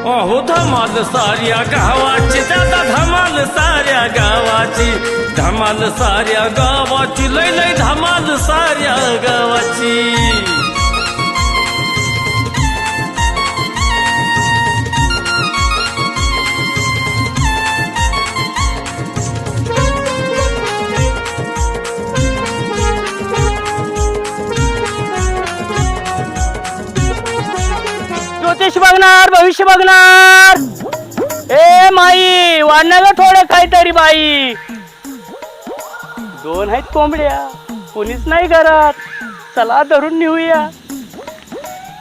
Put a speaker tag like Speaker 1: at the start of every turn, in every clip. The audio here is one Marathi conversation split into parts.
Speaker 1: अहो धमाल साऱ्या गावाची दादा धमाल साऱ्या गावाची धमाल साऱ्या गावाची लय लय धमाल साऱ्या गावाची
Speaker 2: ज्योतिष बघणार भविष्य बघणार ए माई वाढणार थोडं काहीतरी बाई दोन आहेत कोंबड्या कोणीच नाही घरात चला धरून नेऊया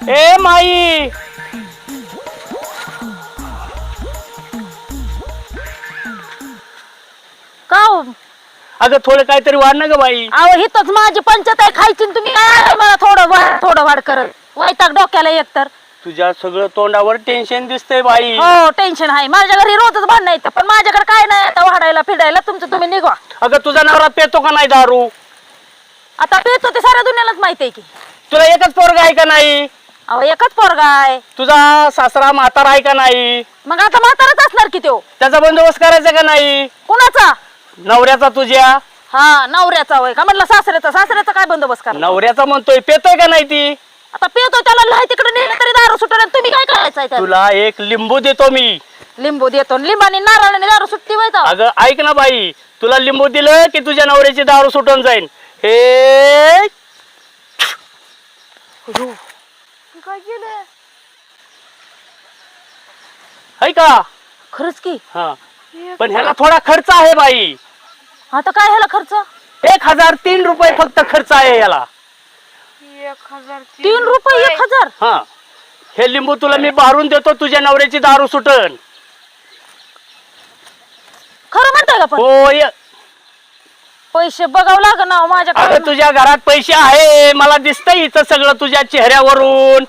Speaker 2: ए माई
Speaker 3: का हो?
Speaker 2: अगं थोडं काहीतरी वाढणं ग बाई
Speaker 3: अहो हिथंच माझी पंचायत आहे खायची आणि तुम्ही काय मला थोडं वाढ करत वैताग डोक्याला एक तर
Speaker 2: तुझ्या सगळं तोंडावर टेन्शन दिसतंय बाई
Speaker 3: हो टेन्शन आहे माझ्या घरी रोजच भांडण येतं पण माझ्याकडे काय नाही आता वाढायला फिरायला तुमचं तुम्ही निघवा
Speaker 2: अगं तुझा नवरा पेतो का नाही दारू
Speaker 3: आता पेतो ते साऱ्या दुनियालाच माहिती आहे की
Speaker 2: तुला एकच पोरगा आहे का नाही
Speaker 3: अहो एकच पोरगा आहे
Speaker 2: तुझा सासरा म्हातारा आहे का नाही
Speaker 3: मग आता म्हाताराच असणार की तो
Speaker 2: त्याचा बंदोबस्त करायचा का नाही
Speaker 3: कुणाचा
Speaker 2: नवऱ्याचा तुझ्या
Speaker 3: हा नवऱ्याचा होय का म्हटलं सासऱ्याचा काय बंदोबस्त करा
Speaker 2: नवऱ्याचा म्हणतोय पेतोय का नाही ती
Speaker 3: आता पेतो त्याला लहाय तिकडे नेलं तरी दारू सुटणार तुम्ही काय करायचंय त्याला?
Speaker 2: तुला एक लिंबू देतो मी
Speaker 3: लिंबू देतो लिंबाने नारळाने दारू सुट्टी व्हायचा
Speaker 2: अगं ऐक ना बाई तुला लिंबू दिलं की तुझ्या नवऱ्याची दारू सुटून जाईल हे
Speaker 3: काय केलं
Speaker 2: है का
Speaker 3: खरंच की
Speaker 2: हा पण ह्याला थोडा खर्च आहे बाई
Speaker 3: आता काय ह्याला खर्च
Speaker 2: 1003 रुपये फक्त खर्च आहे याला
Speaker 3: 3 रुपये 1000
Speaker 2: हा हे लिंबू तुला मी बारून देतो तुझ्या नवऱ्याची दारू सुटन
Speaker 3: खरं म्हणताय का पण
Speaker 2: होय
Speaker 3: पैसे बघावं लागेल ना माझ्याकडे
Speaker 2: अगं तुझ्या घरात पैसे आहे मला दिसतंय इथं सगळं तुझ्या चेहऱ्यावरून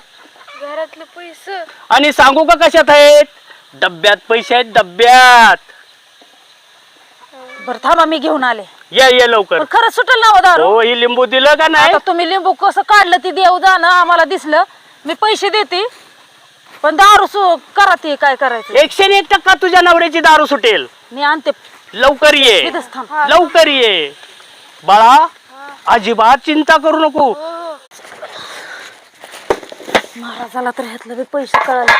Speaker 3: घरातले पैसे
Speaker 2: आणि सांगू का कशात आहेत डब्यात पैसे आहेत डब्यात
Speaker 3: बरं थांबा मी घेऊन आले
Speaker 2: ये लवकर
Speaker 3: पण खरंच सुटेल ना हो दारू
Speaker 2: हो ही लिंबू दिलं का नाही
Speaker 3: आता तुम्ही लिंबू कसं काढलं ती देऊ जाणं आम्हाला दिसलं मी पैसे देते पण दारू करा ते काय करायचं
Speaker 2: 101% तुझ्या नवऱ्याची दारू सुटेल
Speaker 3: मी आणते
Speaker 2: लवकर ये
Speaker 3: इथंच थांब
Speaker 2: लवकर ये बाळा अजिबात चिंता करू नको
Speaker 3: महाराजाला तर ह्यातलं बी पैसे कळाले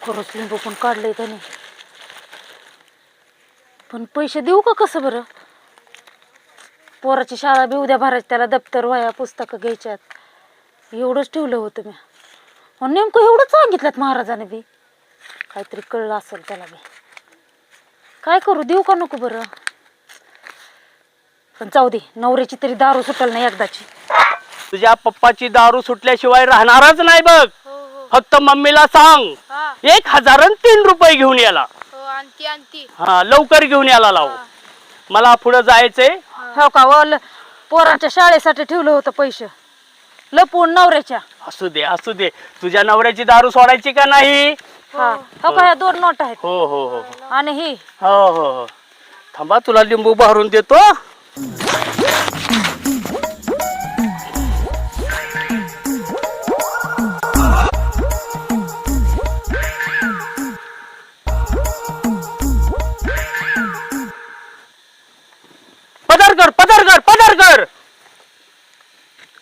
Speaker 3: खरंच लिंबू पण काढले त्याने पण पैसे देऊ का कसं बरं पोराची शाळा बी उद्या भरायची त्याला दप्तर वह्या पुस्तकं घ्यायच्यात एवढंच ठेवलं होतं मी आणि नेमकं एवढंच सांगितलं महाराजाने बी काहीतरी कळलं असेल त्याला बी काय करू देऊ का नको बरं पण जाऊ दे नवऱ्याची तरी दारू सुटेल ना एकदाची
Speaker 2: तुझ्या पप्पाची दारू सुटल्याशिवाय राहणारच नाही बघ फक्त मम्मीला सांग 1003 रुपये घेऊन याला हा लवकर घेऊन याला लाव मला पुढे जायचंय
Speaker 3: हो का पोरांच्या शाळेसाठी ठेवलं होतं पैसे लपून नवऱ्याच्या
Speaker 2: असू दे तुझ्या नवऱ्याची दारू सोडायची का नाही
Speaker 3: हा हो का ह्या 2 नोट आहेत
Speaker 2: हो हो हो
Speaker 3: आणि ही
Speaker 2: हो हो हो थांबा तुला लिंबू भरून देतो पदर कर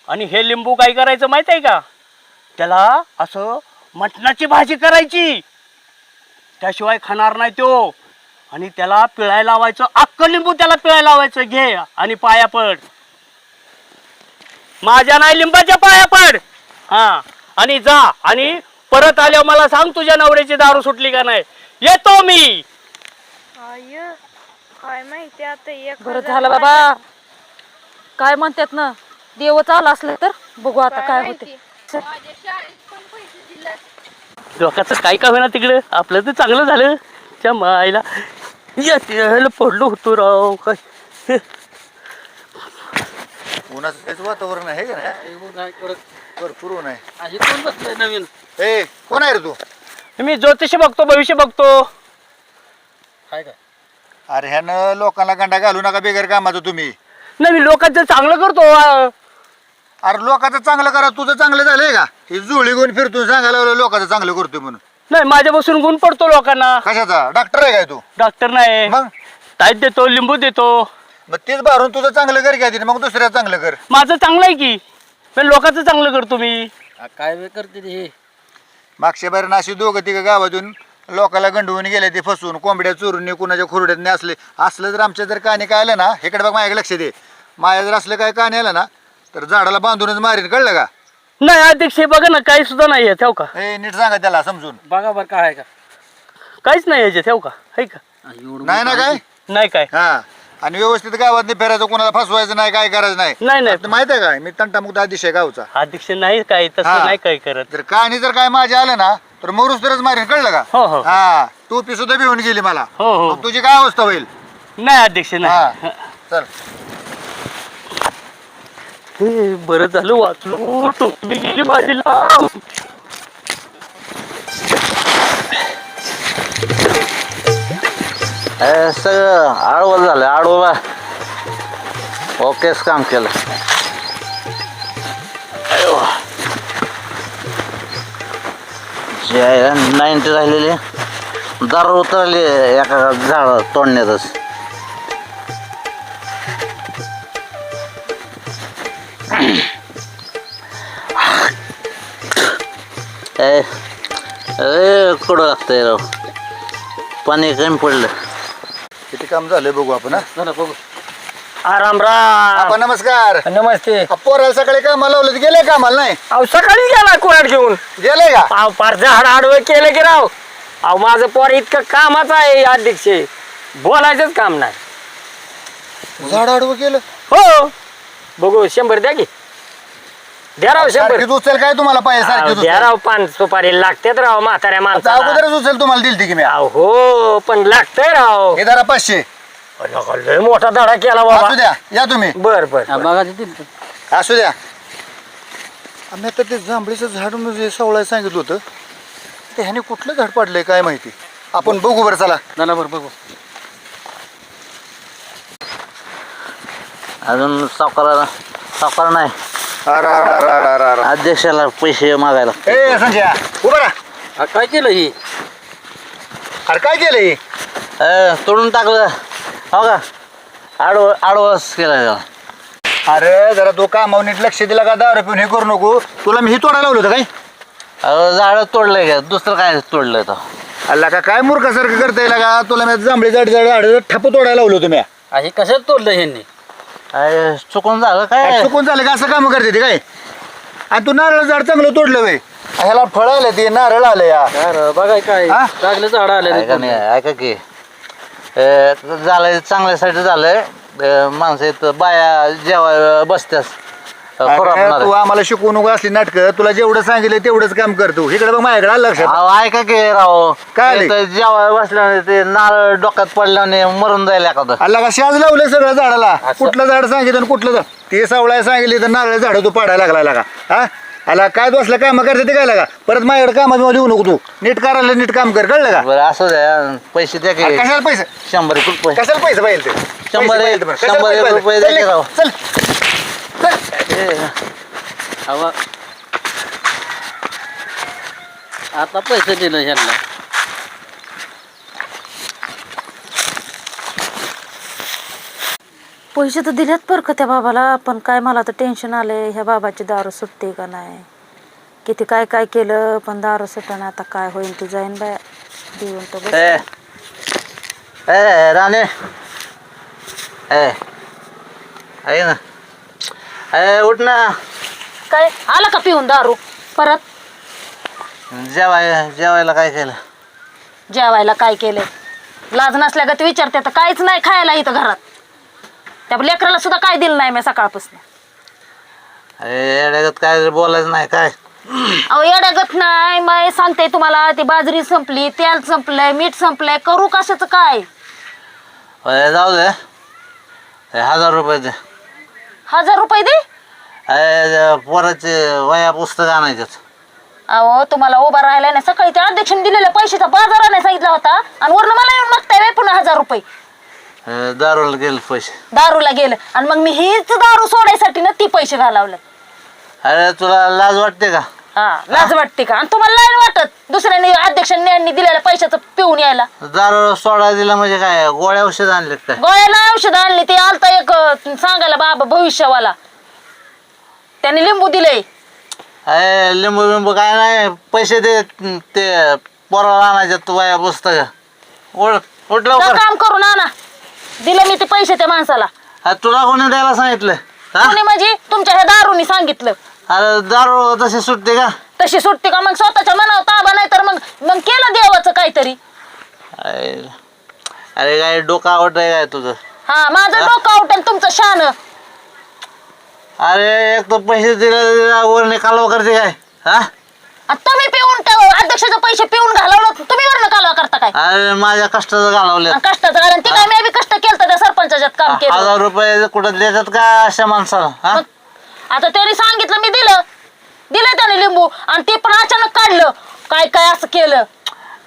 Speaker 2: आणि हे लिंबू काय करायचं माहित आहे का त्याला असं मटणाची भाजी करायची त्याशिवाय खाणार नाही तो आणि त्याला पिळायला लावायचं अख्खं लिंबू त्याला पिळायला लावायचं घे आणि पाया पड माझ्या नाही लिंबाच्या पाया पड हा आणि जा आणि परत आल्यावर मला सांग तुझ्या नवऱ्याची दारू सुटली का नाही येतो मी
Speaker 4: काय माहिती आता
Speaker 3: बरं झालं बाबा काय म्हणतात ना देवच आला असलं तर बघू आता काय होते
Speaker 2: डोक्याचं काय का होईना तिकडे आपलं तर चांगलं झालं त्या मायला पडलो होतो राव काय
Speaker 5: उन्हाचं तेच वातावरण आहे का नाही भरपूर ऊन आहे
Speaker 2: कोण बसलंय नवीन
Speaker 5: ए कोण आहे रे तू
Speaker 2: मी ज्योतिषी बघतो भविष्य बघतो
Speaker 6: काय काय
Speaker 5: अरे ह्यानं लोकांना गंडा घालू नका बेगर कामाचं तुम्ही
Speaker 2: नाही मी लोकांचं चांगलं करतो
Speaker 5: अरे लोकांचं चांगलं करा तुझं चांगलं झालंय का ही जुळी घेऊन फिरतो सांगायला लागलो लोकांचं चांगलं करतोय म्हणून
Speaker 2: नाही माझ्यापासून गुण पडतो लोकांना.
Speaker 5: कशाचा डॉक्टर आहे काय तू?
Speaker 2: डॉक्टर नाही,
Speaker 5: मग
Speaker 2: ताईत देतो, लिंबू देतो.
Speaker 5: मग तेच भरून तुझं चांगलं कर घ्या मग दुसऱ्या चांगलं कर.
Speaker 2: माझं चांगलं आहे की, पण लोकांचं चांगलं करतो मी.
Speaker 6: काय वे करते ते हे?
Speaker 5: मागच्या बाहेर अशी दोघं तिघं गावातून लोकाला गंडवून गेले ते फसून कोंबड्या चोरून कुणाच्या खुरड्यात असले असलं जर आमच्या जर काने काय आलं ना इकडे बघ माझ्याकडे लक्ष दे. माझ्या जर असलं काय काने आलं ना तर झाडाला बांधूनच मारीन कळलं का?
Speaker 2: नाही अध्यक्ष हे बघा ना, काही सुद्धा नाही आहे ठेव का?
Speaker 5: ए नीट सांगा त्याला समजून.
Speaker 6: बघा बरं काय आहे का?
Speaker 2: काहीच नाही याचे ठेव का? है का?
Speaker 6: एवढं
Speaker 5: नाही ना काय?
Speaker 2: नाही काय?
Speaker 5: हा आणि व्यवस्थित गावात नाही फिरायचं कोणाला फसवायचं नाही काय करायचं नाही.
Speaker 2: नाही नाही
Speaker 5: आता माहित आहे काय मी तंटामुक्त आदेश आहे गावचा.
Speaker 2: अध्यक्ष नाही काय तसं
Speaker 5: हा.
Speaker 2: नाही काय करत.
Speaker 5: जर कानी जर काय माझे आलं ना तर मरूस तरच मारीन कळलं का?
Speaker 2: हो हो
Speaker 5: हा टोपी सुद्धा भिवून गेली मला.
Speaker 2: हो हो
Speaker 5: मग तुझी काय अवस्था होईल?
Speaker 2: नाही अध्यक्ष
Speaker 5: हा
Speaker 2: नाही.
Speaker 5: चल
Speaker 2: हे बरं झालं वाचलो, टोपली गेली बाजूला.
Speaker 4: सगळं आडवं झालं आडवं. ओकेच काम केलं. जे 90 राहिलेले दार उतरले एका झाड तोडण्यातच. कडं लागतंय राव, पाणी कमी पडलं.
Speaker 5: किती काम झालंय बघू आपण. हा?
Speaker 6: झालं बघू.
Speaker 2: राम राम.
Speaker 5: आपण नमस्कार.
Speaker 6: नमस्ते.
Speaker 5: पोराला सकाळी कामाला लावलं तर गेले कामाला नाही?
Speaker 6: अहो सकाळी गेला कुऱ्हाड घेऊन.
Speaker 5: गेले का?
Speaker 6: अहो फार झाड आडवं केलं की राव. अहो माझं पोर इतकं कामाचं आहे अध्यक्ष, बोलायचंच काम नाही.
Speaker 5: झाड आडवं केलं?
Speaker 6: हो बघू 100 द्या की. द्या राव 100.
Speaker 5: सारखीच उचल काय तुम्हाला पाहिजे सारखीच
Speaker 6: द्या
Speaker 5: उचल.
Speaker 6: राव, पान सुपारी लागतात राव म्हाताऱ्या
Speaker 5: आता
Speaker 6: माणसाला.
Speaker 5: अगोदरच उचल तुम्हाला दिलती की मी.
Speaker 6: हो पण लागतंय राव.
Speaker 5: हे जरा 500
Speaker 6: लय मोठा धडा केला
Speaker 5: असू
Speaker 6: बाबा.
Speaker 5: द्या या तुम्ही.
Speaker 6: बर बर बघा.
Speaker 5: असू द्या. आम्ही आता ते जांभळीचं झाड म्हणजे सवळाय सांगितलं होतं ते ह्याने कुठलं झाड पाडलंय काय माहिती. आपण बघू बरं चला.
Speaker 6: ना बरं बघू.
Speaker 4: अजून सावकार नाही.
Speaker 5: अरे, अरे, अरे, अरे, अरे.
Speaker 4: अध्यक्षाला पैसे मागायला.
Speaker 5: ए संजय उभा राहा.
Speaker 6: काय केलं ही?
Speaker 5: अरे काय केलं हे?
Speaker 4: तोडून टाकलं हो का? आडवस केला त्याला.
Speaker 5: अरे जरा तो कामावर नीट लक्ष दिला का दारू पिऊन हे करू नको. तुला मी हे तोडायला लावलं होतं काय?
Speaker 4: झाड तोडलंय का? दुसरं काय तोडलंय तो?
Speaker 5: अल्ला का काय मूर्खासारखं करता येईल का तुला? मी जांभळी झाड ठप्प तोडायला लावलं होतं मी.
Speaker 6: हे कशात तोडलं ह्यांनी?
Speaker 4: चुकून झालं काय?
Speaker 5: चुकून झालं का? असं काम करते ते काय? आणि तू नारळ झाड चांगलं तोडलं वे. ह्याला फळ आलं ते नारळ आलं या.
Speaker 6: बघाय काय
Speaker 5: हा?
Speaker 6: चांगलं झाड
Speaker 4: ऐका नाही
Speaker 6: आलं.
Speaker 4: ऐका की झालंय चांगल्यासाठी झालंय. माणसं इथं बाया जेव्हा बसत्यास
Speaker 5: अरे, तू आम्हाला शिकवू नको असली नाटकं. तुला जेवढं सांगितलं तेवढंच काम करतो. इकडे बघ माझ्याकडे आलं लक्षात.
Speaker 4: ऐका की राव
Speaker 5: काय
Speaker 4: इथं जेव्हा बसल्याने ते नारळ डोक्यात पडल्याने मरून जाईल एखादं.
Speaker 5: अल्ला का शाज लावलं सगळं झाडाला. कुठलं झाड सांगितलं आणि कुठलं झाड ते सावळाय सांगितले तर नारळ झाड तू पाडायला लागला का? हा आला काय बसलं काम करते ते काय लागा? परत माझ्याकडे कामात येऊ नको तू. नीट करायला नीट काम कर कळलं का?
Speaker 4: बरं असं द्या पैसे द्या की.
Speaker 5: कशाला पैसे?
Speaker 4: 100 रुपये.
Speaker 5: कशाला पैसे पाहिजे ते?
Speaker 4: 100
Speaker 5: पैसे पाहिजे. कशाला
Speaker 4: 100
Speaker 5: पैसे
Speaker 4: रुपये
Speaker 5: पाहिजे?
Speaker 4: द्या की राव.
Speaker 5: चल, चल.
Speaker 6: आता पैसे दिलं ह्यांना.
Speaker 3: पैसे तर दिलेत बरं का त्या बाबाला, पण काय मला तर टेन्शन आलंय ह्या बाबाची दारू सुटते का नाही. किती काय काय केलं पण दारू सुटणं. आता काय होईल ते जाईन बाया. देऊन तर बस.
Speaker 4: राणे आहे ना. उठ ना.
Speaker 3: काय आला का पिऊन दारू परत?
Speaker 4: जेवायला काय केलं?
Speaker 3: जेवायला काय केलंय? लाज नसल्यागत विचारते तर काहीच नाही खायला इथं घरात. त्या लेकराला सुद्धा काय दिलं नाही मी सकाळपासून.
Speaker 4: येड्यागत काय बोलायचं नाही काय?
Speaker 3: अहो येड्यागत नाही, मी सांगते तुम्हाला. ती बाजरी संपली, तेल संपलंय, मीठ संपलंय, करू कशाचं काय?
Speaker 4: जाऊ दे. 1000 रुपये दे.
Speaker 3: 1000 रुपये दे?
Speaker 4: पोराचे वया पुस्तक आणायच्यात.
Speaker 3: अहो तुम्हाला उभा राहिला नाही. सकाळी त्या अध्यक्षाने दिलेल्या पैशाचा बाजाराने सांगितला होता आणि वरनं मला येऊन मागताय बाई पुन्हा 1000 रुपये.
Speaker 4: दारूला गेले पैसे.
Speaker 3: दारूला गेलं आणि मग मी हीच दारू सोडायसाठी ना ती पैसे घालवले.
Speaker 4: अरे तुला लाज वाटते का?
Speaker 3: हा लाज वाटते का? आणि तुम्हाला नाही वाटत दुसऱ्याने अध्यक्षांनी दिलेल्या पैशाचं पिऊन यायला?
Speaker 4: दारू सोडा दिला म्हणजे काय गोळ्या औषध आणले काय?
Speaker 3: गोळ्याला औषध आणली ते आलता एक सांगायला बाबा भविष्यवाला, त्याने लिंबू दिले.
Speaker 4: अरे लिंबू बिंबू काय नाही, पैसे दे ते पोराला आणायचे तू वया पुस्तक उठ
Speaker 3: तर
Speaker 4: लवकर.
Speaker 3: काम करून आणा. दिले मी ते पैसे त्या माणसाला.
Speaker 4: तुला कोणी द्यायला सांगितलं? हा
Speaker 3: कोणी म्हणजे तुमच्या ह्या दारूनी सांगितलं.
Speaker 4: अरे दारू तशी सुटते का?
Speaker 3: तशी सुट्टी का? मग स्वतःच्या मनावर ताबा नाही तर मग मग केलं देवाचं काहीतरी.
Speaker 4: अरे काय डोकं आवड आहे काय तुझं?
Speaker 3: हा माझं डोकं आउट आणि तुमचं शान.
Speaker 4: अरे एक तर पैसे दिले वरने कालवा करते काय? हा
Speaker 3: तुम्ही पिऊन त्या अध्यक्षाचे पैसे पिऊन घालवलं, तुम्ही वरनं कालवा करता काय?
Speaker 4: अरे माझ्या कष्टाचं घालवले.
Speaker 3: आणि कष्टाचं कारण ते काय मी बी कष्ट केलं त्या सरपंचाच्यात काम केलं.
Speaker 4: 1000 रुपये कुठं देतात का अशा माणसाला? हा
Speaker 3: मग आता त्यांनी सांगितलं मी दिलं त्याने लिंबू आणि ते पण अचानक काढलं. काय काय असं केलं.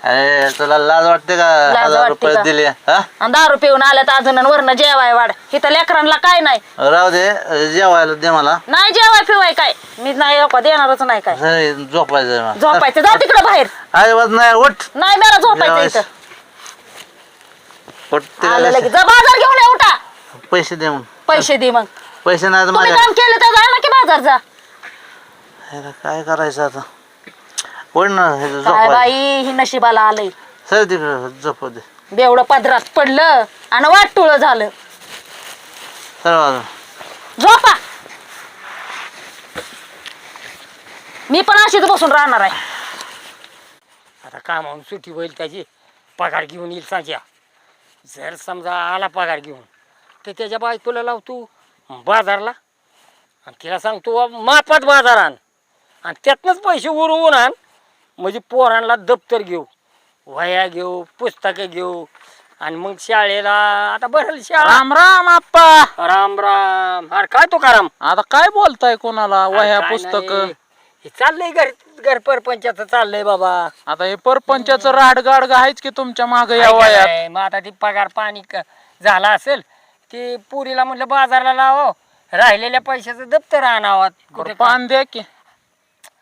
Speaker 4: अरे तुला लाज वाटते का?
Speaker 3: लाज
Speaker 4: 1000
Speaker 3: वाटते
Speaker 4: रुपये
Speaker 3: का?
Speaker 4: दिले. हा
Speaker 3: आणि दारू पिऊन आल्यात अजून आणि वरनं जेवाय वाढ. इथं लेकरांना काय नाही.
Speaker 4: राहू दे, जेवायला दे मला.
Speaker 3: नाही जेवाय पिवाय काय मी नाही का देणारच नाही काय.
Speaker 4: घरी झोपायचं मला.
Speaker 3: झोपायचं जा तिकडे बाहेर.
Speaker 4: अजिबात नाही, उठ
Speaker 3: नाही मला झोपायचं इथं.
Speaker 4: उठ
Speaker 3: आलं
Speaker 4: तिला
Speaker 3: लगेच जा बाजार घेऊन ये उठा.
Speaker 4: पैसे दे मग.
Speaker 3: पैसे दे मग.
Speaker 4: पैसे नाही तर
Speaker 3: तुम्ही
Speaker 4: माझ्या
Speaker 3: काम केलं तर जा ना की बाजार जा.
Speaker 4: ह्याला काय करायचं आता? उठ ना,
Speaker 3: काय
Speaker 4: झोपायचं.
Speaker 3: बाई ही नशिबाला आलंय.
Speaker 4: सर तिकडे झोप दे.
Speaker 3: बेवडं पदरात पडलं आणि वाटुळं झालं.
Speaker 4: चल
Speaker 3: झोपा. मी पण अशीच बसून राहणार आहे.
Speaker 6: आता कामावून सुट्टी होईल त्याची, पगार घेऊन येईल सांच्या. जर समजा आला पगार घेऊन तर त्याच्या बायकोला लावतो बाजारला आणि तिला सांगतो मापात बाजार आण आणि त्यातनंच पैसे उरवून आण. म्हणजे पोरांना दप्तर घेऊ, वह्या घेऊ, पुस्तकं घेऊ आणि मग शाळेला आता बरं शाळा.
Speaker 7: राम राम आप्पा.
Speaker 6: राम राम. अरे काय तो राम?
Speaker 7: आता काय बोलताय कोणाला? वह्या
Speaker 6: काय
Speaker 7: पुस्तक
Speaker 6: नाही. हे चाललंय घर परपंचाचं चाललंय बाबा.
Speaker 7: आता हे परपंचाचं राडगाड आहेच की तुमच्या माग या
Speaker 6: काय
Speaker 7: वयात.
Speaker 6: काय? मग आता ती पगार पाणी झाला असेल की पुरीला म्हटलं बाजारला लावा, राहिलेल्या पैशाचं दप्तर आणावं. कुठे
Speaker 7: पान द्या की.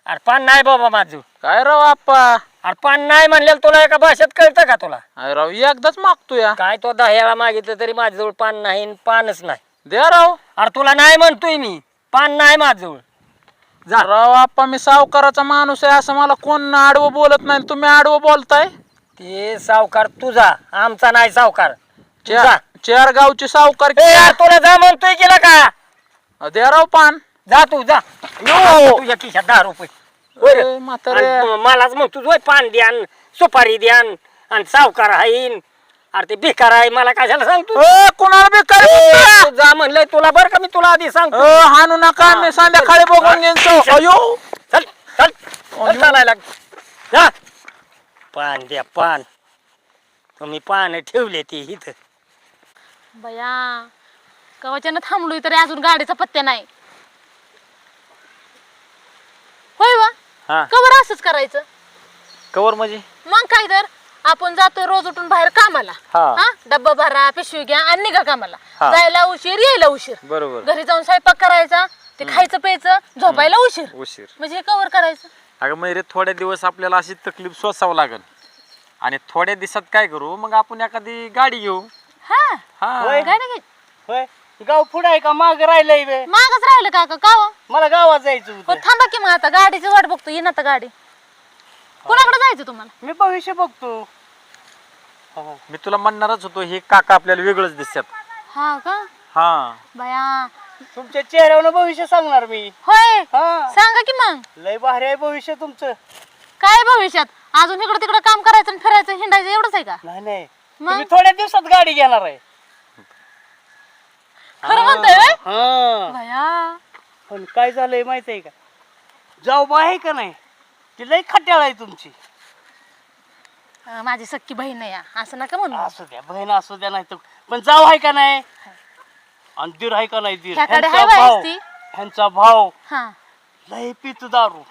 Speaker 6: अरे पान नाही बाबा माझं.
Speaker 7: काय राव आप्पा?
Speaker 6: अरे पान नाही म्हणलेलं तुला एका भाषेत कळतं का तुला?
Speaker 7: अरे राव एकदाच मागतो या.
Speaker 6: काय तो 10 वेळा मागितलं तरी माझ्याजवळ पान नाही आणि पानच नाही.
Speaker 7: द्या राव.
Speaker 6: अरे तुला नाही म्हणतोय मी, पान नाही माझ्याजवळ. जा.
Speaker 7: राव आप्पा मी सावकाराचा माणूस आहे असं मला कोण आडवं बोलत नाही, तुम्ही आडवं बोलताय.
Speaker 6: ते सावकार तुझा, आमचा नाही सावकार. जा.
Speaker 7: चार गावची सावकार.
Speaker 6: ए, यार, तुला जा म्हणतोय केला का?
Speaker 7: द्या राव पान.
Speaker 6: जा तू जा. तुझ्या खिशात 10 रुपये. होय.
Speaker 7: ए, म्हातारे.
Speaker 6: आणि मलाच म्हणतो होय पान द्यान, सुपारी द्यान आणि सावकार हाईन. अरे ते बेकार आहे, मला कशाला सांगतो?
Speaker 7: ए, कोणाला बेकार बोलताय?
Speaker 6: तू जा म्हणलंय तुला, बरं का मी तुला आधी सांगतो.
Speaker 7: हाणू नका, मी संध्याकाळी बघून घेईन तो. अयो
Speaker 6: चल चल चल, चालायला जा. पान द्या पान. तुम्ही पान ठेवले ते इथं.
Speaker 3: बया कवाच्यानं थांबलोय तरी अजून गाडीचा पत्त्या नाही. होय वा
Speaker 7: हा.
Speaker 3: कवर असंच करायचं.
Speaker 7: कवर म्हणजे
Speaker 3: मग काय तर आपण जातोय रोज उठून बाहेर कामाला.
Speaker 7: हा.
Speaker 3: हा डब्बा भरा, पिशवी घ्या आणि निघा कामाला.
Speaker 7: हा.
Speaker 3: जायला उशीर यायला उशीर.
Speaker 7: बरोबर.
Speaker 3: घरी जाऊन स्वयंपाक करायचा, ते खायचं प्यायचं, झोपायला उशीर.
Speaker 7: उशीर.
Speaker 3: म्हणजे हे कवर करायचं.
Speaker 7: अगं मैरे थोड्या दिवस आपल्याला अशी तकलीफ सोसावं लागेल आणि थोड्या दिवसात काय करू मग आपण एखादी गाडी घेऊ.
Speaker 3: हा
Speaker 7: हा.
Speaker 6: होय.
Speaker 3: काय नाही
Speaker 6: होय. गाव पुढे आहे का माग राहिलंय बे?
Speaker 3: मागच राहिलं का का हो?
Speaker 6: मला गावात जायचं
Speaker 3: हो
Speaker 6: होतं.
Speaker 3: थांबा की मग आता गाडीची वाट बघतो. येईन आता गाडी. कोणाकडे जायचं तुम्हाला?
Speaker 6: मी भविष्य बघतो.
Speaker 7: मी तुला म्हणणारच होतो हे काका आपल्याला वेगळंच दिसतात.
Speaker 3: हा का
Speaker 7: हा.
Speaker 3: बया
Speaker 6: तुमच्या चेहऱ्यावर भविष्य सांगणार मी.
Speaker 3: होय
Speaker 6: हा.
Speaker 3: सांगा की मग
Speaker 6: लय भारी आहे भविष्य तुमचं.
Speaker 3: काय भविष्यात अजून इकडे तिकडे काम करायचं आणि फिरायचं हिंडायचं एवढंच आहे का?
Speaker 6: नाही नाही,
Speaker 3: मग?
Speaker 6: तुम्ही थोड्या दिवसात गाडी घेणार आहे.
Speaker 3: खरं म्हणतोय व्हय?
Speaker 6: हा.
Speaker 3: बया
Speaker 6: पण काय झालंय माहित आहे का? जाऊबा आहे का नाही, ती लय खट्याळ आहे तुमची.
Speaker 3: माझी सख्खी बहीण आहे असं नका म्हणू.
Speaker 6: असू द्या, बहीण असू द्या, नाही तर पण जाऊ आहे का नाही आणि दीर आहे का नाही, दीर
Speaker 3: ह्याकडे
Speaker 6: ह्यांचा
Speaker 3: हाय बाईस
Speaker 6: भाव,
Speaker 3: ती.
Speaker 6: ह्यांचा भाव
Speaker 3: हा
Speaker 6: लय पित दारू.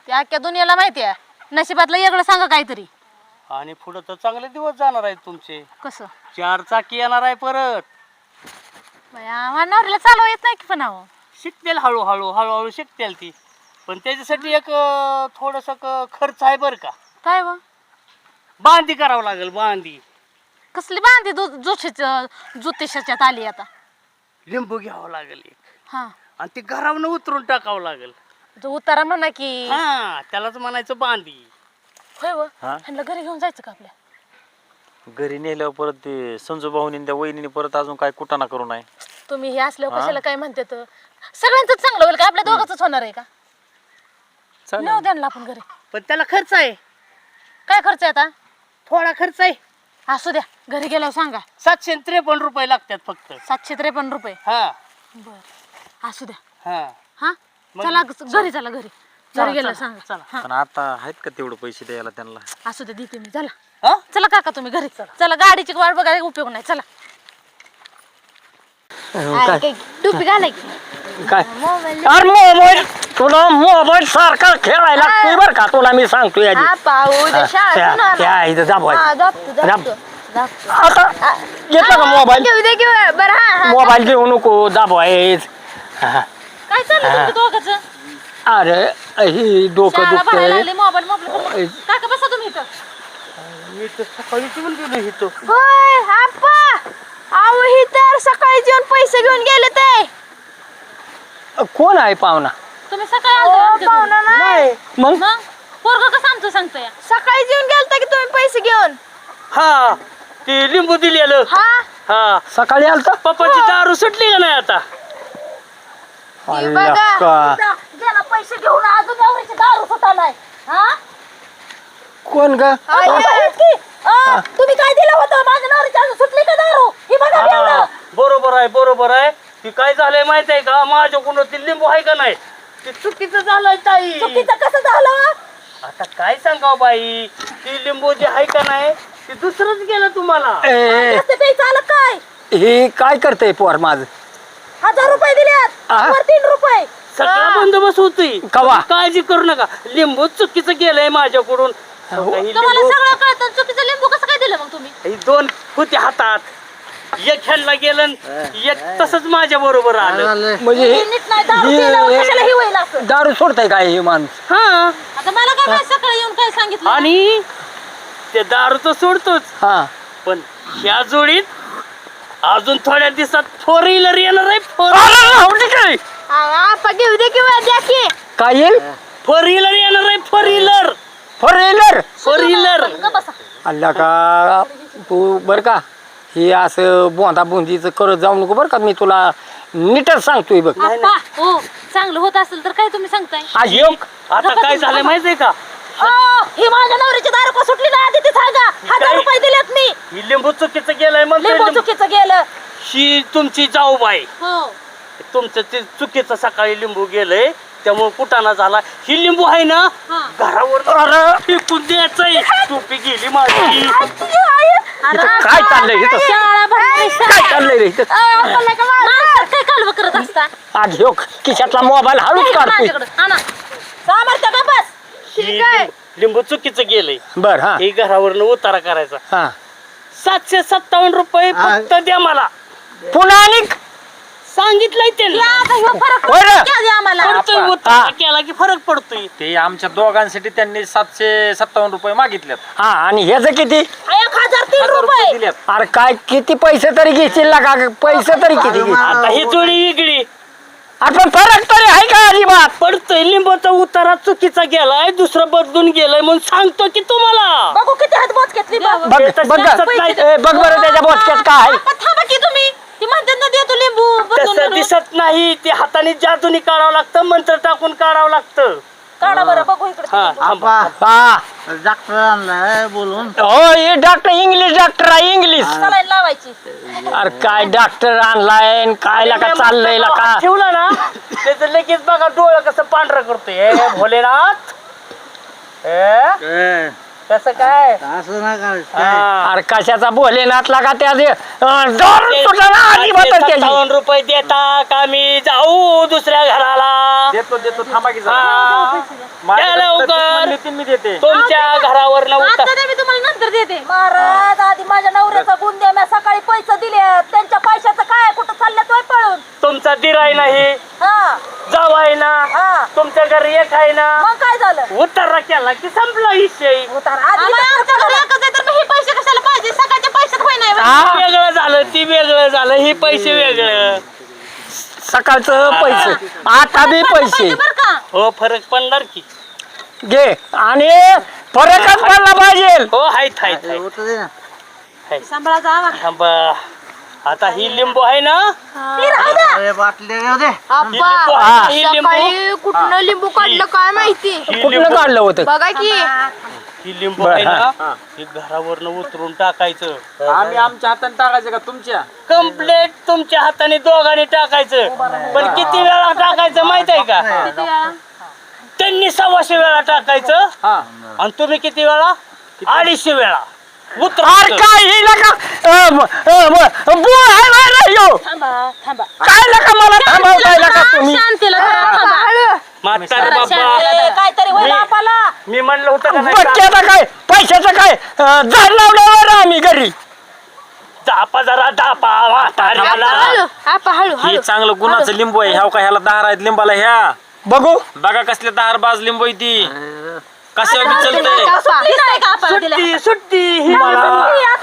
Speaker 3: ते अख्ख्या दुनियाला माहिती आहे. नशिबातलं वेगळं सांगा काहीतरी.
Speaker 6: आणि पुढे तर चांगले दिवस जाणार आहेत तुमचे.
Speaker 3: कसं
Speaker 6: 4 चाकी येणार आहे परत.
Speaker 3: बया नवऱ्याला चालवा येत नाही की पण अहो.
Speaker 6: शिकतील हळूहळू हळूहळू शिकतील ती.
Speaker 2: पण त्याच्यासाठी एक थोडस खर्च आहे बरं का.
Speaker 3: काय व
Speaker 2: बांधी करावं लागेल, बांधी.
Speaker 3: कसली बांधी ज्योतिषाच्यात आली आता.
Speaker 2: लिंबू घ्यावं लागेल एक,
Speaker 3: हा
Speaker 2: आणि ते घरावरून उतरून टाकावं लागेल.
Speaker 3: जो उतारा म्हणा की.
Speaker 2: हा त्यालाच म्हणायचं बांधी.
Speaker 3: होय व
Speaker 7: हा?
Speaker 3: ह्यांना घरी घेऊन जायचं का आपल्या.
Speaker 7: घरी नेल्यावर परत ते संजू भाऊनी त्या वहिनीने परत अजून काय कुटाणा करू नये.
Speaker 3: तुम्ही हे असल्यावर कशाला काय म्हणते तर सगळ्यांच चांगलं होईल का आपल्या दोघांच होणार आहे का.
Speaker 7: चालेल.
Speaker 3: नेऊ द्या ना आपण घरी.
Speaker 2: पण त्याला खर्च आहे,
Speaker 3: काय खर्च आहे आता.
Speaker 2: थोडा खर्च आहे.
Speaker 3: असू द्या घरी गेल्यावर सांगा.
Speaker 2: 753 रुपये लागतात फक्त.
Speaker 3: 753 रुपये.
Speaker 2: हा
Speaker 3: बर असू द्या.
Speaker 2: हा
Speaker 3: हा
Speaker 2: मग-
Speaker 3: चला घरी चला घरी घरी गेल्यावर सांगा.
Speaker 2: चला.
Speaker 3: हा
Speaker 7: पण आता आहेत का तेवढे पैसे द्यायला त्यांना?
Speaker 3: असू द्या देते मी. चला
Speaker 2: हा?
Speaker 3: चला काका तुम्ही घरी चला गाडीची वाट बघायला उपयोग नाही. चला टोपी घालाय की
Speaker 6: काय अरे मोबाईल तुला मोबाईल सारखा खेळायला लागतोय बरं का, तुला मी सांगतोय आधी. त्या इथं दाबवायचं. आता घेतला का मोबाईल? मोबाईल घेऊ नको, दाबवायच.
Speaker 3: काय चाललं तुमचं दोघांचं.
Speaker 6: अरे ही डोकं
Speaker 3: शाळा भरायला
Speaker 6: दुखतंय.
Speaker 3: लागली, मोबाईल काका बसा तुम्ही इथं.
Speaker 2: मी तर सकाळीच येऊन गेलो इथं.
Speaker 8: होय आप्पा अहो ही तर सकाळी जेवण पैसे घेऊन गेले ते.
Speaker 6: कोण आहे पाहुणा?
Speaker 3: तुम्ही सकाळी आलते आमच्या घरी.
Speaker 8: पाहुणा नाही
Speaker 6: मग
Speaker 3: मग पोरगं कसं आमचं सांगतोय.
Speaker 8: सकाळी जेवण गेलता की तुम्ही पैसे घेऊन.
Speaker 2: हा ते लिंबू दिलेलं.
Speaker 8: हा
Speaker 2: हा
Speaker 6: सकाळी आलता?
Speaker 2: पप्पाची दारू सुटली का नाही आता.
Speaker 8: ती बघा गेला पैसे घेऊन अजून एवढ्याची दारू सुटा नाही. हा
Speaker 6: कोण ग?
Speaker 8: तुम्ही काय दिलं होतं माझ्या नवरीची अजून सुटली का दारू. ही बघा
Speaker 2: हा,
Speaker 8: एवढं.
Speaker 2: बरोबर आहे बरोबर आहे. ती काय झालंय माहित आहे का, माझ्याकडून ती लिंबू आहे का नाही ते चुकीचं झालंय ताई.
Speaker 8: चुकीचं कसं झालं.
Speaker 2: आता काय सांगाव बाई, ती लिंबू जे आहे का नाही ते दुसरंच गेलं तुम्हाला.
Speaker 8: जास्त प्यायचं आलं काय.
Speaker 6: हे काय करतय पोर माझ?
Speaker 8: 1000 रुपये दिलेत
Speaker 6: हा?
Speaker 8: वर 3 रुपये.
Speaker 2: सगळा बंदोबस्त होतोय.
Speaker 6: कवा?
Speaker 2: काळजी करू नका, लिंबू चुकीचं गेलंय माझ्याकडून. ही
Speaker 3: तुम्हाला
Speaker 2: लिंबू-
Speaker 3: सगळं कळतं, चुकीचं लिंबू कसं काय दिलं मग तुम्ही.
Speaker 2: ही 2 होते हातात, एक ह्यांना गेलं आणि एक तसंच माझ्या बरोबर आलं.
Speaker 6: म्हणजे
Speaker 8: हे नीट नाही दारू पिल्यावर कशाला ही होईल असं.
Speaker 6: दारू सोडताय काय हे माणूस?
Speaker 2: हा
Speaker 3: आता मला काय माहित सकाळी येऊन काय सांगितलं.
Speaker 2: आणि ते दारू तर सोडतोच,
Speaker 6: हा
Speaker 2: पण ह्या जोडीत अजून थोड्या दिवसात 4 व्हीलर येणार आहे.
Speaker 6: काय
Speaker 8: आप्पा घेऊ दे किंवा द्या की.
Speaker 6: काय येईल?
Speaker 2: 4 व्हीलर येणार आहे. 4 व्हीलर
Speaker 6: फोर व्हीलर.
Speaker 2: 4 व्हीलर.
Speaker 3: बसा.
Speaker 6: अल्ला का तू बर का हे असं बोंदा बुंदीचं करत जाऊ नको बरं का, मी तुला नीटच सांगतोय बघ.
Speaker 3: आप्पा हो चांगलं होत असेल तर काय तुम्ही सांगताय.
Speaker 6: आज येऊ
Speaker 2: आता काय झालंय माहितीये का,
Speaker 8: ही माझ्या नवरीची दारू का सुटली ना आधी ती सांगा. 1000 रुपये दिलेत मी.
Speaker 2: ही लिंबू चुकीचं गेलंय
Speaker 8: लिंबू
Speaker 2: म्हणते.
Speaker 8: चुकीचं गेलं.
Speaker 2: ही तुमची जाऊबाई,
Speaker 3: हो
Speaker 2: तुमचं ते चुकीचं सकाळी लिंबू गेलंय त्यामुळे कुटाणा झाला. ही लिंबू आहे ना
Speaker 3: हा.
Speaker 2: घरावर फेकून द्यायचंय. टोपी गेली माझी.
Speaker 6: इथं काय चाललंय इथं?
Speaker 3: शाळा भरली,
Speaker 6: काय चाललंय रे इथं?
Speaker 3: माणसात काय कालवं करत असता.
Speaker 6: आज ह्यो खिशातला मोबाईल हळूच काढतोय.
Speaker 3: माझ्याकडं आणा.
Speaker 8: सामर्थ्य का बस. ठीक आहे.
Speaker 2: लिंबू चुकीचं गेलंय.
Speaker 6: बर हा
Speaker 2: हे घरावरनं उतारा करायचा.
Speaker 6: हा
Speaker 2: 757 रुपये फक्त द्या मला.
Speaker 6: पुन्हा आणि
Speaker 2: सांगितलंय त्यांनी.
Speaker 8: आता ह्यो फरक
Speaker 6: बरं.
Speaker 8: क्या द्या आम्हाला.
Speaker 2: पडतोय उतारा केला की फरक पडतोय.
Speaker 7: ते आमच्या दोघांसाठी त्यांनी 757 रुपये मागितलेत.
Speaker 6: हा आणि ह्याचं किती?
Speaker 8: 1003
Speaker 7: 1000
Speaker 8: रुपये.
Speaker 7: दिलेत.
Speaker 6: अरे काय किती पैसे तरी घेशील का? पैसे तरी किती घेशील?
Speaker 2: आता ही जोडी वेगळी
Speaker 6: आपण फरक तरी आहे का अजिबात?
Speaker 2: पडतोय. लिंबाचा उतारा चुकीचा गेलाय, दुसरं बदलून गेलाय म्हणून सांगतो की तुम्हाला.
Speaker 8: बघू किती हात बोच घेतली बघ.
Speaker 6: बघ बघ ए, बघ बरं त्याच्या बोचक्यात काय आहे?
Speaker 8: आपण थांबा की तुम्ही. ती म्हणतात ना देतो लिंबू बदलून
Speaker 2: तसं
Speaker 8: करून.
Speaker 2: दिसत नाही. ते हाताने जादूनी काढावं लागतं, मंत्र टाकून काढावं लागतं.
Speaker 8: काढा बरं बघू इकडे.
Speaker 2: हा थांबा.
Speaker 6: हा
Speaker 4: डॉक्टर आणलाय बोलून.
Speaker 6: हो हे डॉक्टर इंग्लिश डॉक्टर आहे इंग्लिश.
Speaker 8: सलाईन लावायची.
Speaker 6: अरे काय डॉक्टर आणलाय आणि काय का चाललंय का?
Speaker 2: ठेवला ना त्याचं लगेच बघा डोळं कसं पांढरं करतोय. ए, भोलेनाथ कसं काय.
Speaker 4: असं ना काय
Speaker 2: हा.
Speaker 6: अरे कशाचा भोलेनाथला का त्या अजिबात त्याची.
Speaker 2: 57 रुपये देता का मी जाऊ दुसऱ्या घराला.
Speaker 7: देतो देतो थांबा की जरा.
Speaker 2: हा.
Speaker 7: माझ्या
Speaker 2: द्या लवकर.
Speaker 7: म्हणले ते मी देते.
Speaker 2: तुमच्या घरावर
Speaker 3: आता नाही, मी तुम्हाला नंतर देते.
Speaker 8: महाराज आधी माझ्या नवऱ्याचा गुण द्या. मी सकाळी पैसे दिले. त्यांच्या पैशाचं काय कुठं चाललं तोय पळून.
Speaker 2: तुमचा दिराय नाही,
Speaker 8: हा
Speaker 2: जावाय ना.
Speaker 8: हा.
Speaker 2: तुमच्या घरी एक एक आहे ना
Speaker 8: मग काय झालं
Speaker 2: उतारा केला की संपला विषय
Speaker 8: आमच्या घरी एकच आहे तर मग हे पैसे कशाला पाहिजे सकाळच्या पैशात होय नाही
Speaker 2: हा वेगळं झालं ती वेगळं झालं हे पैसे वेगळं
Speaker 6: सकाळचं पैसे आता बी पैसे
Speaker 8: बरं का
Speaker 2: हो फरक पडणार की
Speaker 6: घे आणि फरकच पडला पाहिजे.
Speaker 2: हो हायत हायत हायत.
Speaker 4: होतं ते ना.
Speaker 8: सांभाळा जावा
Speaker 2: थांबा आता ही लिंबू आहे ना
Speaker 4: अरे बाटले राहू दे.
Speaker 2: ही लिंबू आहे ना, ही लिंबू
Speaker 8: कुठनं लिंबू काढलं काय माहिती
Speaker 2: ही
Speaker 6: कुठलं
Speaker 2: लिंबू
Speaker 6: काढलं होतं?
Speaker 8: बघा की
Speaker 2: ही लिंबू आहे ना ही घरावरनं उतरून टाकायचं
Speaker 7: आम्ही आमच्या हाताने टाकायचं का तुमच्या?
Speaker 2: कम्प्लेट तुमच्या हाताने दोघांनी टाकायचं पण किती वेळा टाकायचं माहित आहे का त्यांनी 125 वेळा टाकायचं
Speaker 7: हा
Speaker 2: आणि तुम्ही किती वेळा 250 वेळा
Speaker 6: अरे
Speaker 2: उतरायचं.
Speaker 6: काय ही लका बुवा आहे बाहेर यो.
Speaker 8: थांबा
Speaker 6: काय लका मला थांबवताय लका तुम्ही?
Speaker 8: शांतीला जरा थांबा.
Speaker 2: म्हातारे बाबा
Speaker 8: शांतीला काहीतरी होईल आपला
Speaker 2: मी म्हणलं होतं का नाही
Speaker 6: बच्च्याचं काय पैशाचं काय झाड लावल्यावर आम्ही घरी
Speaker 2: दापा जरा दापा म्हाताऱ्याला.
Speaker 8: आपा हळू
Speaker 7: हे चांगलं गुणाचं लिंबू आहे ह्या का ह्याला दार आहेत लिंबाला ह्या
Speaker 6: बघू
Speaker 7: बघा कसले दार बाज लिंबू आहे ती कशा बी चलतंय
Speaker 2: सुट्टी सुट्टी ही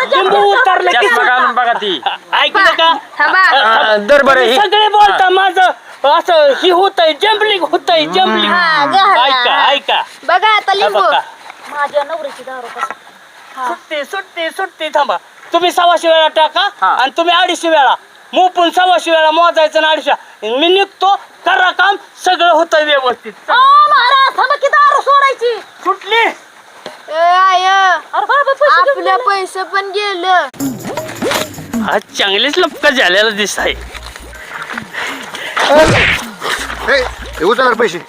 Speaker 2: लिंबू उतरले की
Speaker 7: चष्मा घालून बघा ती
Speaker 2: ऐकलं का
Speaker 6: दर बरं
Speaker 2: तुम्ही
Speaker 6: हे
Speaker 2: सगळे बोलता माझं असं ही होतंय जम्पलिंग होतंय जम्पलिंग ऐका ऐका
Speaker 8: बघा आता
Speaker 2: हा
Speaker 8: लिंबू
Speaker 2: बघा.
Speaker 8: माझ्या नवऱ्याची दारू कसं
Speaker 2: सुट्टी सुट्टी सुट्टी थांबा तुम्ही 125 वेळा टाका
Speaker 7: हा.
Speaker 2: आणि तुम्ही 250 वेळा मोपून 125 वेळा मोजायचं आणि 250 मी निघतो करा काम सगळं होतं व्यवस्थित
Speaker 8: महाराज थांबा की दारू सोडायची
Speaker 2: सुटली
Speaker 8: आपल्या पैसे पण गेलं
Speaker 2: आज चांगलीच लपका झालेला दिसत आहे
Speaker 5: हे उचलणार पैसे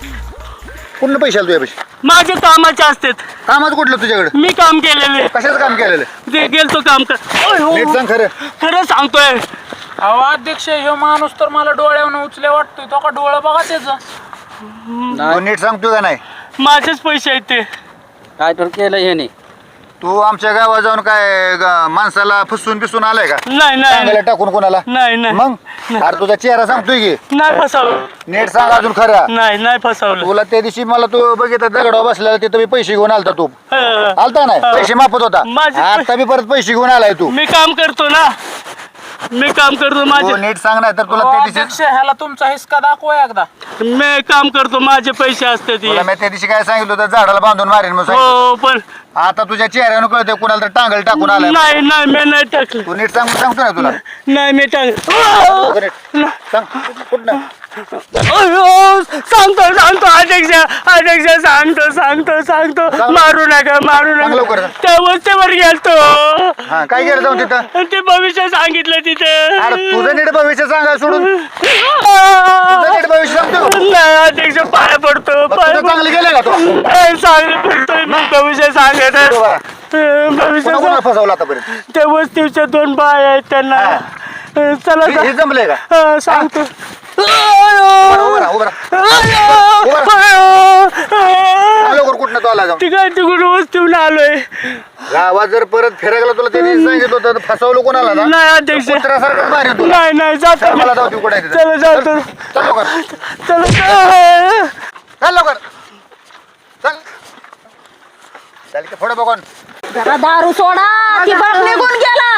Speaker 5: कुठलं पैसे आले तुझ्या पैसे
Speaker 2: माझे कामाचे असतात
Speaker 5: कामाचं कुठलं तुझ्याकडे
Speaker 2: मी काम केलेले
Speaker 5: कशाचं काम केलेलं
Speaker 2: ते गेलतो काम कर
Speaker 5: नीट सांग खरं
Speaker 2: खरं सांगतोय
Speaker 9: अहो अध्यक्ष ह्यो माणूस तर मला डोळ्यावरून उचले वाटतोय तो का डोळं बघा त्याचं
Speaker 5: तू नीट सांगतो का नाही
Speaker 2: माझेच पैसे आहेत ते
Speaker 6: काय तर केलं ह्याने
Speaker 5: तू आमच्या गावात जाऊन काय माणसाला फसवून बिसून आलाय का
Speaker 2: नाही
Speaker 5: चांगलं
Speaker 2: नाही
Speaker 5: टाकून कोणाला
Speaker 2: नाही नाही
Speaker 5: मग अरे तुझा चेहरा सांगतोय की
Speaker 2: नाही फसवलं
Speaker 5: नीट सांग अजून खरा
Speaker 2: नाही फसवलं
Speaker 5: तुला त्या दिवशी मला तू बघितलं दगडावर बसलेला तिथं मी पैसे घेऊन आलता तू
Speaker 2: हं.
Speaker 5: आलता नाही पैसे मापत होता
Speaker 2: माझे
Speaker 5: आता बी परत पैसे घेऊन आलाय तू
Speaker 2: मी काम करतो ना मी काम करतो
Speaker 5: तू
Speaker 2: माझे
Speaker 5: नीट सांग नाही तर तुला
Speaker 9: अहो,
Speaker 5: त्या दिवशी
Speaker 9: अध्यक्ष ह्याला तुमचा हिसका दाखवा एकदा
Speaker 2: मी काम करतो माझे पैसे असते ते
Speaker 5: तुला मी त्या दिवशी काय सांगितलं होतं झाडाला बांधून मारेन म्हणून सांगितलं.
Speaker 2: हो पण
Speaker 5: आता तुझ्या चेहऱ्यानं कळतंय कुणाला तर टांगल टाकून आलाय
Speaker 2: नाही मी नाही टाकलं
Speaker 5: तू नीट सांगतो ना तुला
Speaker 2: नाही मी टाकलं
Speaker 5: लवकर नीट. सांग कुठं
Speaker 2: अयो, सांगतो अध्यक्ष सांगतो मारू नका
Speaker 5: सांग लवकर.
Speaker 2: त्या वस्तीवर गेलतो
Speaker 5: हा काय केलं जाऊन तिथं
Speaker 2: ते भविष्य सांगितलं तिथे
Speaker 5: अरे तुझं नीट भविष्य सांगा सोडून तुझं नीट भविष्य सांगतो
Speaker 2: नाही अध्यक्ष पाय पडतो
Speaker 5: मग तुझं चांगलं गेलं का तू
Speaker 2: चांगलं पडतोय मी भविष्य सांगत
Speaker 5: बरोबर.
Speaker 2: भविष्य
Speaker 5: कोणा कोणाला फसवलं आतापर्यंत
Speaker 2: त्या वस्तीच्या 2 बाय आहेत त्यांना चला
Speaker 5: हे जमलंय का
Speaker 2: सांगतो
Speaker 5: उभं राहा, उभं राहा. लवकर कुठनं तो आला जाऊन
Speaker 2: तिकडून वस्तीहून आलोय
Speaker 5: गावात जर परत फिरायला तुला त्यांनी सांगितलं होतं तर फसवलं कोणाला ना
Speaker 2: नाही अध्यक्ष
Speaker 5: कुत्र्यासारखं मारेन तुला
Speaker 2: नाही जातो
Speaker 5: चल मला जाऊ दे कुठे आहे तिथं.
Speaker 2: चला जातो
Speaker 5: चल लवकर चल लवकर चल चल की पुढे बघून
Speaker 8: जरा दारू सोडा ती बाप निघून गेला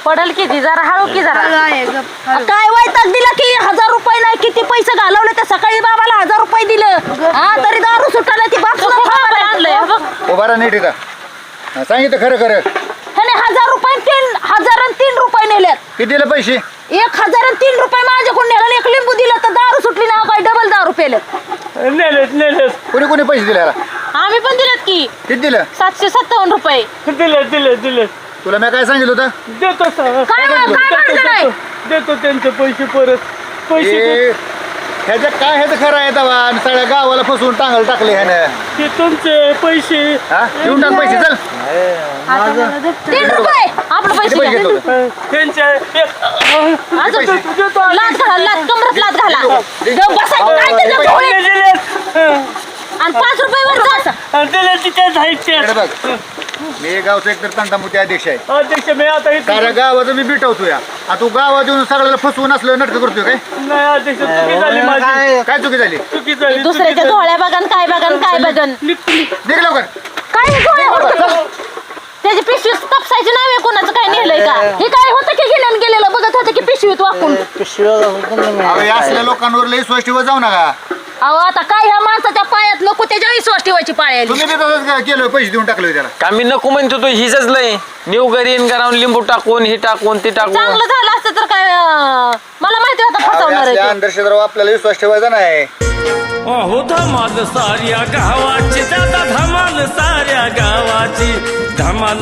Speaker 8: पडल किती जरा हळू की जरा काय वैताग दिला की 1000 रुपये नाही किती पैसे घालवले तर सकाळी बाबाला 1000 रुपये दिलं हा तरी दारू सुटायला ती बाप सुद्धा थांबायला आणलंय
Speaker 5: उभा राहा नीट इथं हा, सांगितलं खरं
Speaker 8: ह्याने 1000 रुपये 3000 आणि 3 रुपये नेल्यात
Speaker 5: किती दिले पैसे
Speaker 8: 1000 आणि 3 रुपये माझ्याकडून नेलं आणि 1 लिंबू दिलं तर दारू सुटली ना काय डबल दारू पेलं
Speaker 2: नेलेत
Speaker 5: कोणी कोणी पैसे दिले याला
Speaker 8: आम्ही पण दिलेत की
Speaker 5: किती दिलं
Speaker 8: 757 रुपये
Speaker 2: दिले
Speaker 5: तुला मी काय सांगितलं होतं
Speaker 2: देतो
Speaker 8: काय म्हणायचं नाही
Speaker 2: देतो त्यांचे पैसे परत पैसे
Speaker 5: ए, ह्याच्यात काय ह्याचं खरं आहे दवा आणि सगळ्या गावाला फसवून टांगल टाकले ह्यानं
Speaker 2: ते तुमचे पैसे
Speaker 5: हा देऊन टाक पैसे चल
Speaker 8: 3 रुपये आपलं
Speaker 5: किती
Speaker 8: पैसे
Speaker 5: पैसे
Speaker 8: घ्या.
Speaker 5: घेतलं होतं
Speaker 2: त्यांचे
Speaker 8: अजून लात घाला लात कमरत लात घाला गप बसायचं काय त्याच्या झोळीत. आणि 5 रुपये वर जायचं
Speaker 2: दिले तिथे जायचे
Speaker 5: इकडे बघ मी गावचा एकतर तंटामुती अध्यक्ष आहे.
Speaker 2: अध्यक्ष मी आता इथं
Speaker 5: कारण गावाचं मी भेटवतो या तू गावात येऊन सगळ्याला फसवून असलं नाटक करतोय काय
Speaker 2: नाही अध्यक्ष चुकी झाली माझी
Speaker 4: काय
Speaker 5: काय चुकी झाली
Speaker 2: चुकी झाली
Speaker 8: दुसऱ्याच्या डोळ्या बघन काय बघन काय बघन
Speaker 5: निघ लवकर.
Speaker 8: काय हे डोळ्या त्याची पिशवी तपसायची नाही कोणाचं काय नेलंय का हे काय होतं की गेलेलं बघत होतं की पिशवीत वाकून
Speaker 5: अहो, या असल्या लोकांवर लई विश्वास ठेवत जाऊ नका.
Speaker 8: अहो आता काय ह्या माणसाच्या पायात नको त्याच्या विश्वास ठेवायची पाळी
Speaker 5: तुम्ही बी तसंच केलं पैसे देऊन टाकलं त्याला.
Speaker 7: का मी नको म्हणतो तो हिच लय निव घरी घरावर लिंबू टाकून हे टाकून ते टाकून
Speaker 8: चांगलं झालं असतं तर काय मला माहिती होतं फसवणार आहे
Speaker 5: असल्या
Speaker 8: ते.
Speaker 5: अंधश्रद्धावर आपल्याला विश्वास ठेवायचा नाही.
Speaker 1: अहो धमाल साऱ्या गावाची दादा धमाल साऱ्या गावाची धमाल